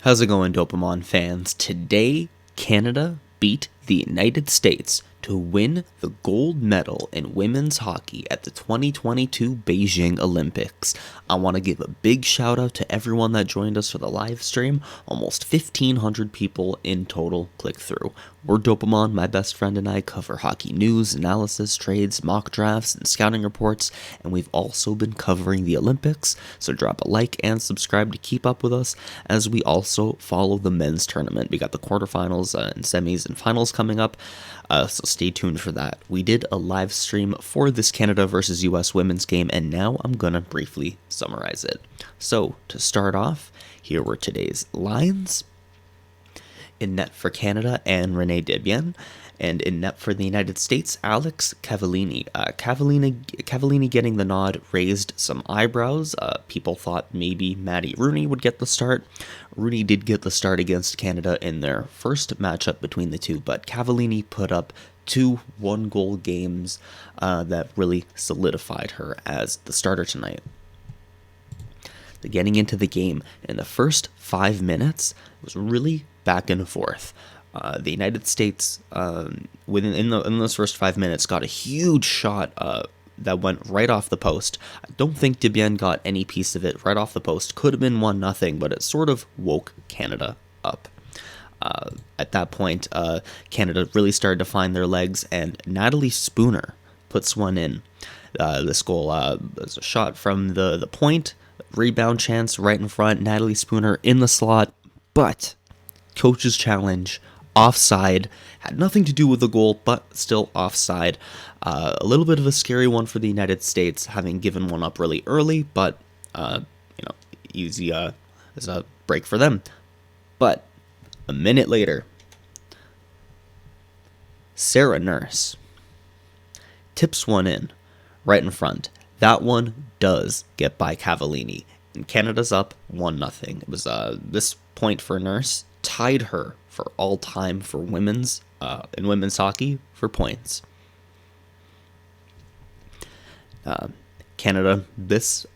How's it going, Dopamon fans? Today, Canada beat the United States to win the gold medal in women's hockey at the 2022 Beijing Olympics. I want to give a big shout out to everyone that joined us for the live stream. Almost 1,500 people in total click through. We're Dopamon, my best friend and I cover hockey news, analysis, trades, mock drafts, and scouting reports, and we've also been covering the Olympics, so drop a like and subscribe to keep up with us as we also follow the men's tournament. We got the quarterfinals and semis and finals coming up, so stay tuned for that. We did a live stream for this Canada versus US women's game, and now I'm gonna briefly summarize it. So, to start off, here were today's lines. In net for Canada, and Renee Debian, and in net for the United States, Alex Cavallini. Cavallini getting the nod raised some eyebrows. People thought maybe Maddie Rooney would get the start. Rooney did get the start against Canada in their first matchup between the two, but Cavallini put up two one-goal games that really solidified her as the starter tonight. Getting into the game, in the first 5 minutes, it was really back and forth. The United States, in those first 5 minutes, got a huge shot that went right off the post. I don't think Debian got any piece of it right off the post. Could have been 1-0, but it sort of woke Canada up. At that point, Canada really started to find their legs, and Natalie Spooner puts one in. This goal was a shot from the point, rebound chance right in front, Natalie Spooner in the slot, but coach's challenge, offside, had nothing to do with the goal, but still offside. A little bit of a scary one for the United States, having given one up really early, but easy as a break for them. But a minute later, Sarah Nurse tips one in right in front. That one does get by Cavallini, and Canada's up 1-0. It was this point for Nurse tied her for all time for women's in women's hockey for points. Canada, this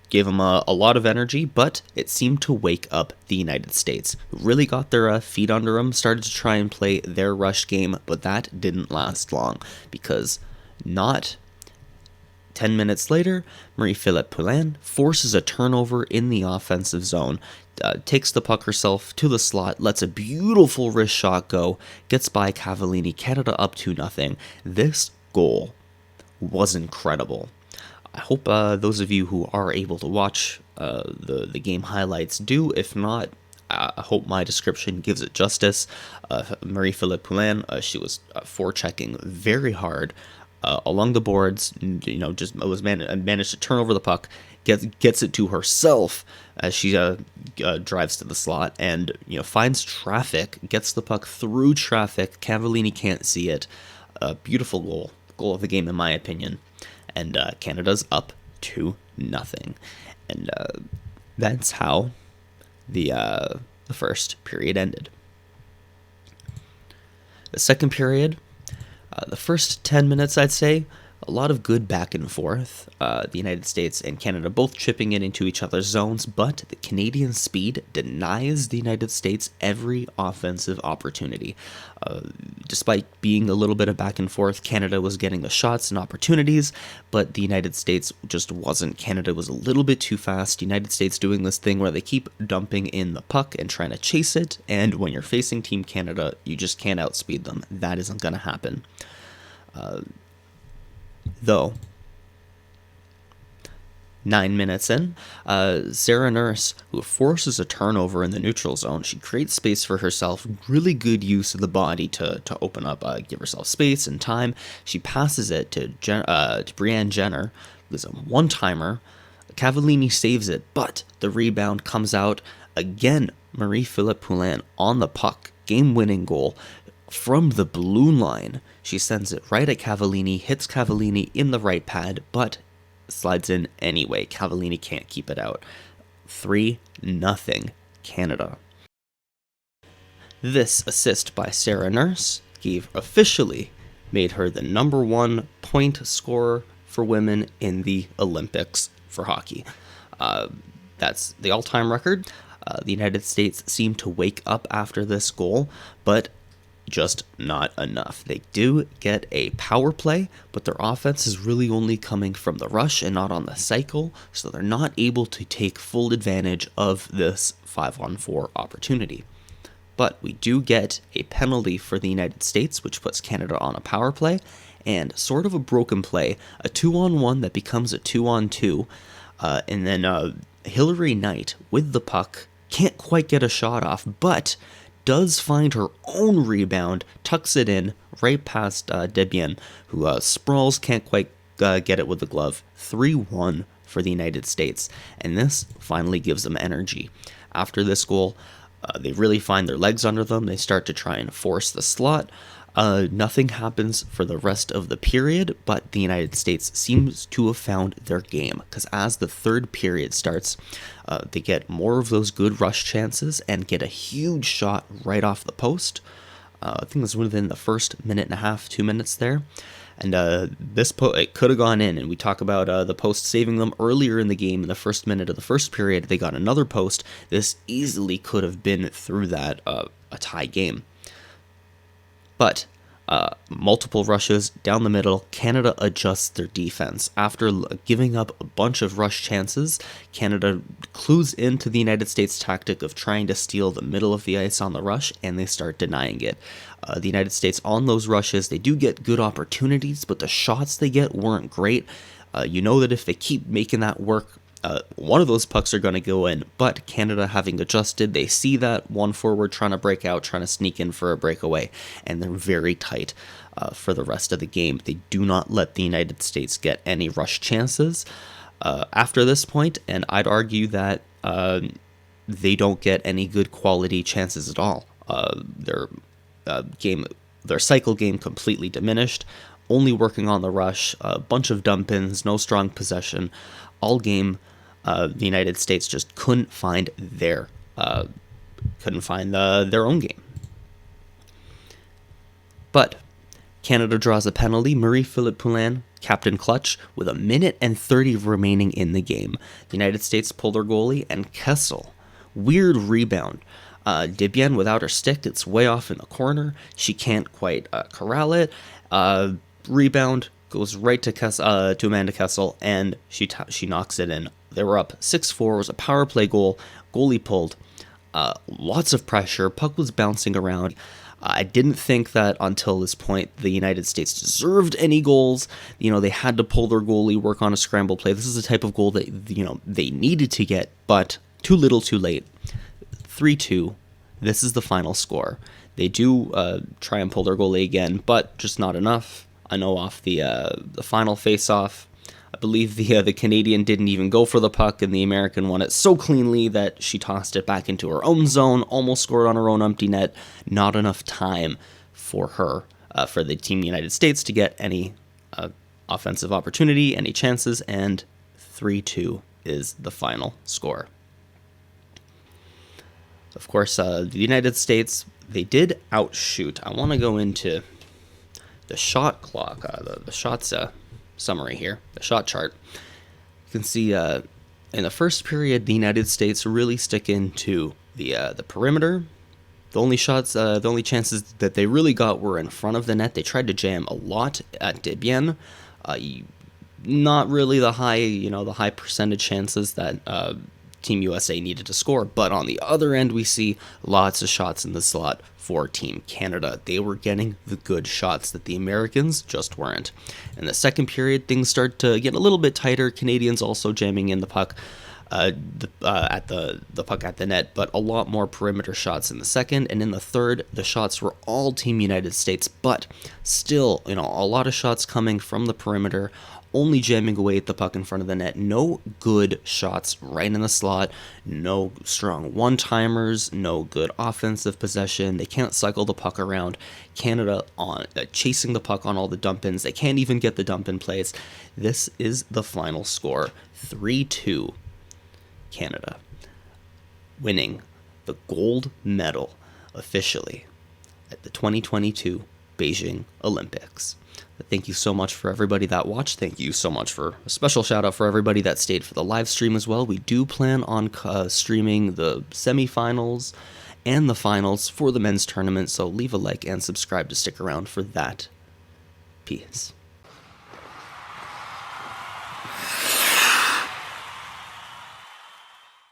gave them a lot of energy, but it seemed to wake up the United States, who really got their feet under them, started to try and play their rush game, but that didn't last long, because not 10 minutes later, Marie-Philip Poulin forces a turnover in the offensive zone, takes the puck herself to the slot, lets a beautiful wrist shot go, gets by Cavallini, Canada up 2-0. This goal was incredible. I hope those of you who are able to watch the game highlights do. If not, I hope my description gives it justice. Marie-Philip Poulin, she was forechecking very hard along the boards, just managed to turn over the puck, gets it to herself as she drives to the slot, and finds traffic, gets the puck through traffic. Cavallini can't see it. A beautiful goal of the game in my opinion, and Canada's up 2-0, and that's how the first period ended. The second period. The first 10 minutes, I'd say, a lot of good back and forth. The United States and Canada both chipping it into each other's zones, but the Canadian speed denies the United States every offensive opportunity. Despite being a little bit of back and forth, Canada was getting the shots and opportunities, but the United States just wasn't. Canada was a little bit too fast. United States doing this thing where they keep dumping in the puck and trying to chase it, and when you're facing Team Canada, you just can't outspeed them. That isn't going to happen. Though, 9 minutes in, Sarah Nurse, who forces a turnover in the neutral zone, she creates space for herself, really good use of the body to open up, give herself space and time. She passes it to Brianne Jenner. There's a one-timer. Cavallini saves it, but the rebound comes out. Again, Marie-Philip Poulin on the puck, game-winning goal. From the blue line, she sends it right at Cavallini, hits Cavallini in the right pad, but slides in anyway. Cavallini can't keep it out. 3-0 Canada. This assist by Sarah Nurse officially made her the #1 point scorer for women in the Olympics for hockey. That's the all-time record. The United States seemed to wake up after this goal, but just not enough. They do get a power play, but their offense is really only coming from the rush and not on the cycle, so they're not able to take full advantage of this 5-on-4 opportunity. But we do get a penalty for the United States, which puts Canada on a power play, and sort of a broken play, a 2-on-1 that becomes a 2-on-2, and then Hillary Knight, with the puck, can't quite get a shot off, but does find her own rebound, tucks it in right past Debian, who sprawls, can't quite get it with the glove. 3-1 for the United States, and this finally gives them energy. After this goal, they really find their legs under them. They start to try and force the slot. Nothing happens for the rest of the period, but the United States seems to have found their game, because as the third period starts, they get more of those good rush chances and get a huge shot right off the post. I think it was within the first minute and a half, 2 minutes there. And it could have gone in, and we talk about the post saving them earlier in the game. In the first minute of the first period, they got another post. This easily could have been, through that, a tie game. But multiple rushes down the middle, Canada adjusts their defense. After giving up a bunch of rush chances, Canada clues into the United States tactic of trying to steal the middle of the ice on the rush, and they start denying it. The United States, on those rushes, they do get good opportunities, but the shots they get weren't great. You know that if they keep making that work, one of those pucks are going to go in, but Canada, having adjusted, they see that one forward trying to break out, trying to sneak in for a breakaway, and they're very tight for the rest of the game. They do not let the United States get any rush chances after this point, and I'd argue that they don't get any good quality chances at all. Their cycle game completely diminished, only working on the rush, a bunch of dump-ins, no strong possession, all game. The United States just couldn't find their own game. But Canada draws a penalty. Marie-Philippe Poulin, Captain Clutch, with 1:30 remaining in the game. The United States pull their goalie, and Kessel, weird rebound. Debian, without her stick, it's way off in the corner. She can't quite corral it. Rebound goes right to Amanda Kessel, and she knocks it in. They were up 6-4. It was a power play goal. Goalie pulled. Lots of pressure. Puck was bouncing around. I didn't think that until this point the United States deserved any goals. They had to pull their goalie, work on a scramble play. This is the type of goal that they needed to get, but too little, too late. 3-2. This is the final score. They do try and pull their goalie again, but just not enough. I know off the final face-off, I believe the Canadian didn't even go for the puck, and the American won it so cleanly that she tossed it back into her own zone, almost scored on her own empty net. Not enough time for her, for the Team United States to get any offensive opportunity, any chances, and 3-2 is the final score. Of course, the United States, they did outshoot. I want to go into the shot clock, the shots summary here, the shot chart. You can see in the first period, the United States really stick into the perimeter. The only chances that they really got were in front of the net. They tried to jam a lot at Debian. Not really the high percentage chances that Team USA needed to score, but on the other end, we see lots of shots in the slot for Team Canada. They were getting the good shots that the Americans just weren't. In the second period, things start to get a little bit tighter. Canadians also jamming in the puck at the puck at the net, but a lot more perimeter shots in the second. And in the third, the shots were all Team United States, but still, a lot of shots coming from the perimeter, only jamming away at the puck in front of the net. No good shots right in the slot, no strong one-timers, no good offensive possession. They can't cycle the puck around. Canada on chasing the puck on all the dump-ins. They can't even get the dump-in plays. This is the final score, 3-2 Canada, winning the gold medal officially at the 2022 Beijing Olympics. Thank you so much for everybody that watched. Thank you so much for a special shout out for everybody that stayed for the live stream as well. We do plan on streaming the semifinals and the finals for the men's tournament, so leave a like and subscribe to stick around for that. Peace.